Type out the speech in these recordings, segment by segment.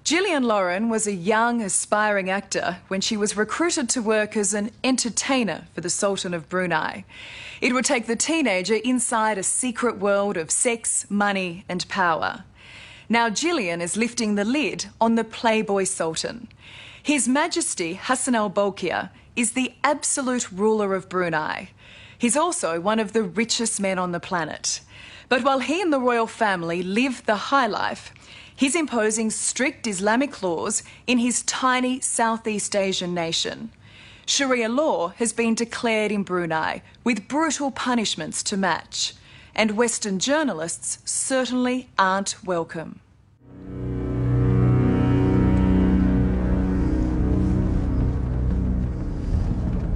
Gillian Lauren was a young, aspiring actor when she was recruited to work as an entertainer for the Sultan of Brunei. It would take the teenager inside a secret world of sex, money and power. Now Gillian is lifting the lid on the Playboy Sultan. His Majesty Hassan al-Bolkiah is the absolute ruler of Brunei. He's also one of the richest men on the planet. But while he and the royal family live the high life, he's imposing strict Islamic laws in his tiny Southeast Asian nation. Sharia law has been declared in Brunei, with brutal punishments to match. And Western journalists certainly aren't welcome.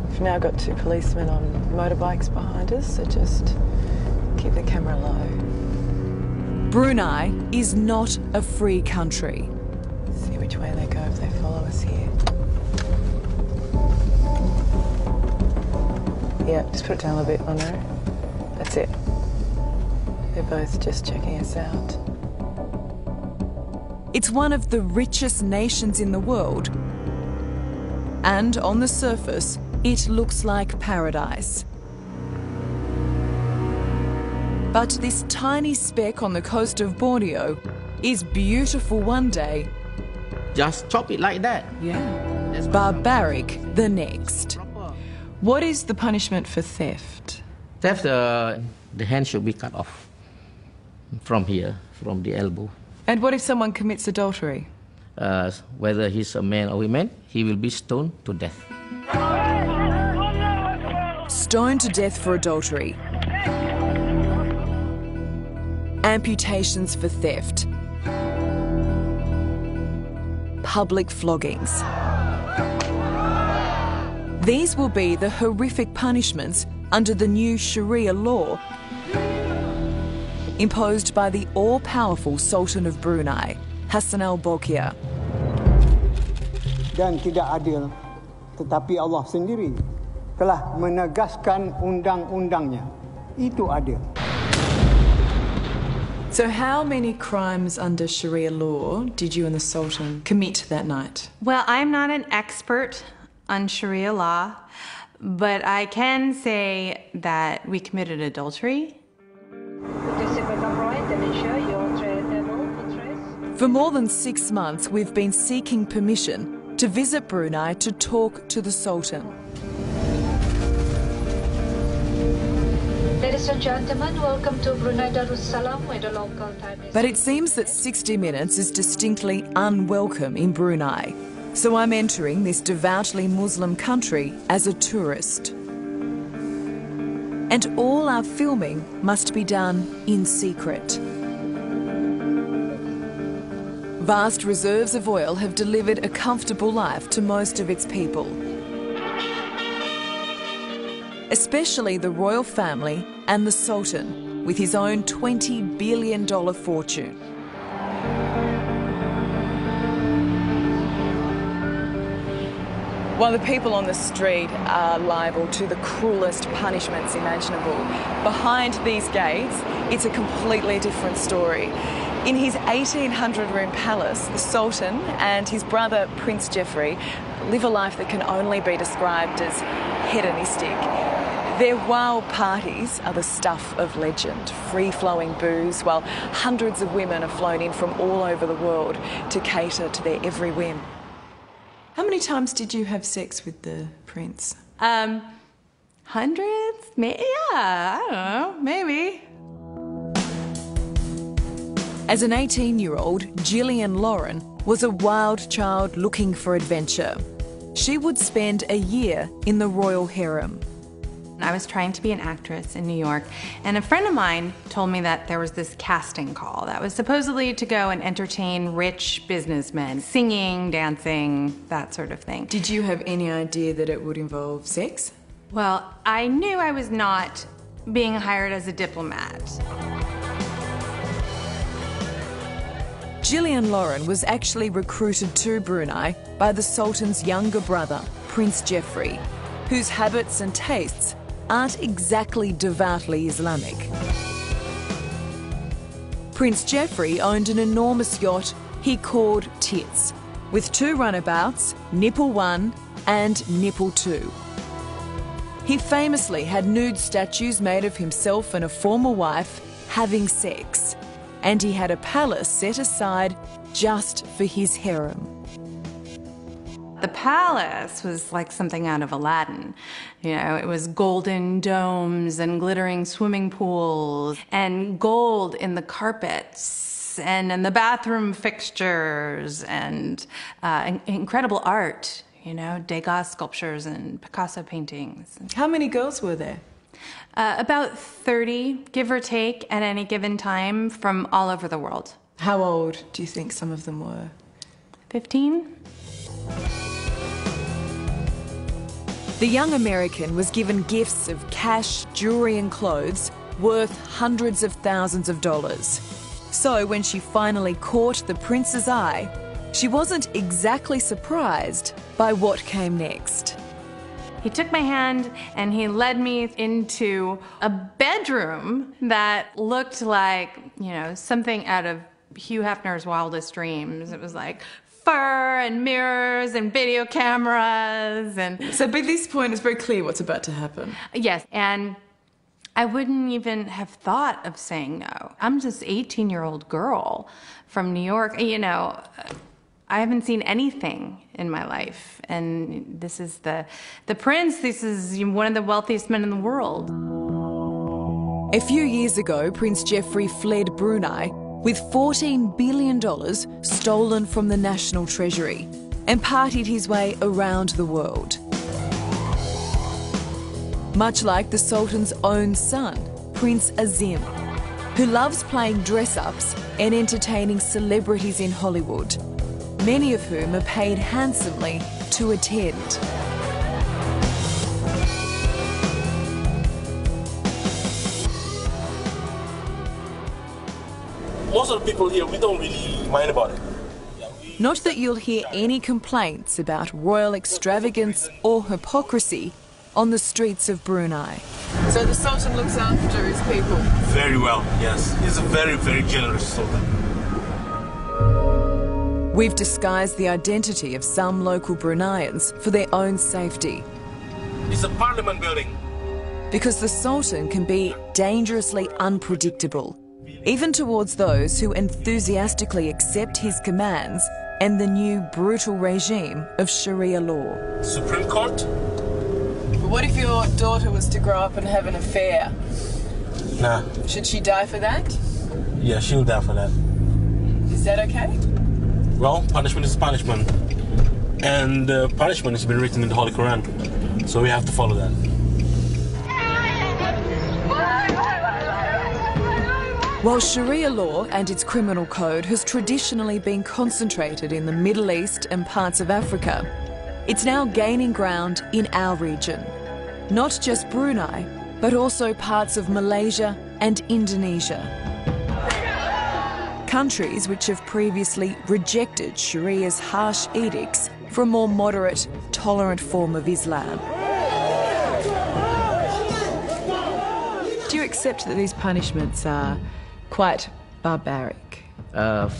We've now got two policemen on motorbikes behind us, so just keep the camera low. Brunei is not a free country. See which way they go if they follow us here. Yeah, just put it down a bit, Honor. That's it. They're both just checking us out. It's one of the richest nations in the world. And on the surface, it looks like paradise. But this tiny speck on the coast of Borneo is beautiful one day. Just chop it like that. Yeah. Barbaric the next. What is the punishment for theft? Theft, the hand should be cut off from here, from the elbow. And what if someone commits adultery? Whether he's a man or woman, he will be stoned to death. Stoned to death for adultery. Amputations for theft. Public floggings. These will be the horrific punishments under the new Sharia law imposed by the all-powerful Sultan of Brunei, Hassan al-Bolkiah. Dan tidak adil, tetapi Allah sendiri telah menegaskan undang-undangnya. Itu adil. So how many crimes under Sharia law did you and the Sultan commit that night? Well, I'm not an expert on Sharia law, but I can say that we committed adultery. For more than 6 months, we've been seeking permission to visit Brunei to talk to the Sultan. Ladies and gentlemen, welcome to Brunei Darussalam, where the local time is... But it seems that 60 Minutes is distinctly unwelcome in Brunei. So I'm entering this devoutly Muslim country as a tourist. And all our filming must be done in secret. Vast reserves of oil have delivered a comfortable life to most of its people. Especially the royal family and the Sultan, with his own $20 billion fortune. While the people on the street are liable to the cruelest punishments imaginable, behind these gates, it's a completely different story. In his 1,800-room palace, the Sultan and his brother, Prince Jeffrey, live a life that can only be described as hedonistic. Their wild parties are the stuff of legend, free-flowing booze, while hundreds of women are flown in from all over the world to cater to their every whim. How many times did you have sex with the prince? Hundreds? Yeah, I don't know, maybe. As an 18-year-old, Gillian Lauren was a wild child looking for adventure. She would spend a year in the royal harem. I was trying to be an actress in New York, and a friend of mine told me that there was this casting call that was supposedly to go and entertain rich businessmen, singing, dancing, that sort of thing. Did you have any idea that it would involve sex? Well, I knew I was not being hired as a diplomat. Gillian Lauren was actually recruited to Brunei by the Sultan's younger brother, Prince Jeffrey, whose habits and tastes aren't exactly devoutly Islamic. Prince Jeffrey owned an enormous yacht, he called Tits, with 2 runabouts, Nipple 1 and Nipple 2. He famously had nude statues made of himself and a former wife having sex, and he had a palace set aside just for his harem. The palace was like something out of Aladdin. You know, it was golden domes and glittering swimming pools and gold in the carpets and in the bathroom fixtures and incredible art, you know, Degas sculptures and Picasso paintings. How many girls were there? About 30, give or take, at any given time from all over the world. How old do you think some of them were? 15? The young American was given gifts of cash, jewellery and clothes worth hundreds of thousands of dollars. So when she finally caught the prince's eye, she wasn't exactly surprised by what came next. He took my hand and he led me into a bedroom that looked like, you know, something out of Hugh Hefner's wildest dreams. It was like fur and mirrors and video cameras and... So by this point, it's very clear what's about to happen. Yes, and I wouldn't even have thought of saying no. I'm just an 18-year-old girl from New York. You know, I haven't seen anything in my life, and this is the prince. This is one of the wealthiest men in the world. A few years ago, Prince Jeffrey fled Brunei with $14 billion stolen from the national treasury and partied his way around the world. Much like the Sultan's own son, Prince Azim, who loves playing dress-ups and entertaining celebrities in Hollywood, many of whom are paid handsomely to attend. Most of the people here, we don't really mind about it. Not that you'll hear any complaints about royal extravagance or hypocrisy on the streets of Brunei. So the Sultan looks after his people? Very well, yes. He's a very, very generous Sultan. We've disguised the identity of some local Bruneians for their own safety. It's a parliament building. Because the Sultan can be dangerously unpredictable, even towards those who enthusiastically accept his commands and the new brutal regime of Sharia law. Supreme Court? But what if your daughter was to grow up and have an affair? Nah. Should she die for that? Yeah, she'll die for that. Is that okay? Well, punishment is punishment. And punishment has been written in the Holy Quran. So we have to follow that. While Sharia law and its criminal code has traditionally been concentrated in the Middle East and parts of Africa, it's now gaining ground in our region. Not just Brunei, but also parts of Malaysia and Indonesia. Countries which have previously rejected Sharia's harsh edicts for a more moderate, tolerant form of Islam. Do you accept that these punishments are quite barbaric?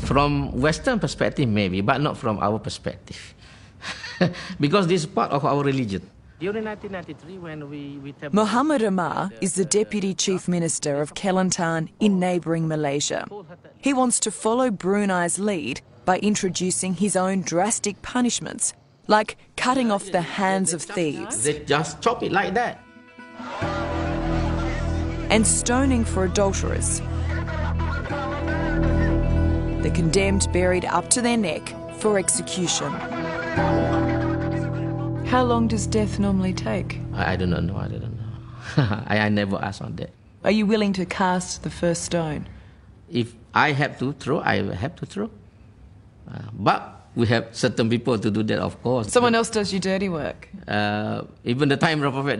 From Western perspective, maybe, but not from our perspective. Because this is part of our religion. During 1993, when we Muhammad Amar is the Deputy Chief Minister of Kelantan in neighbouring Malaysia. He wants to follow Brunei's lead by introducing his own drastic punishments, like cutting off the hands of thieves. They just chop it like that. And stoning for adulterers. The condemned buried up to their neck for execution. How long does death normally take? I do not know, I don't know. I never asked on that. Are you willing to cast the first stone? If I have to throw, I have to throw. But we have certain people to do that, of course. Someone else does your dirty work? Even the time of the Prophet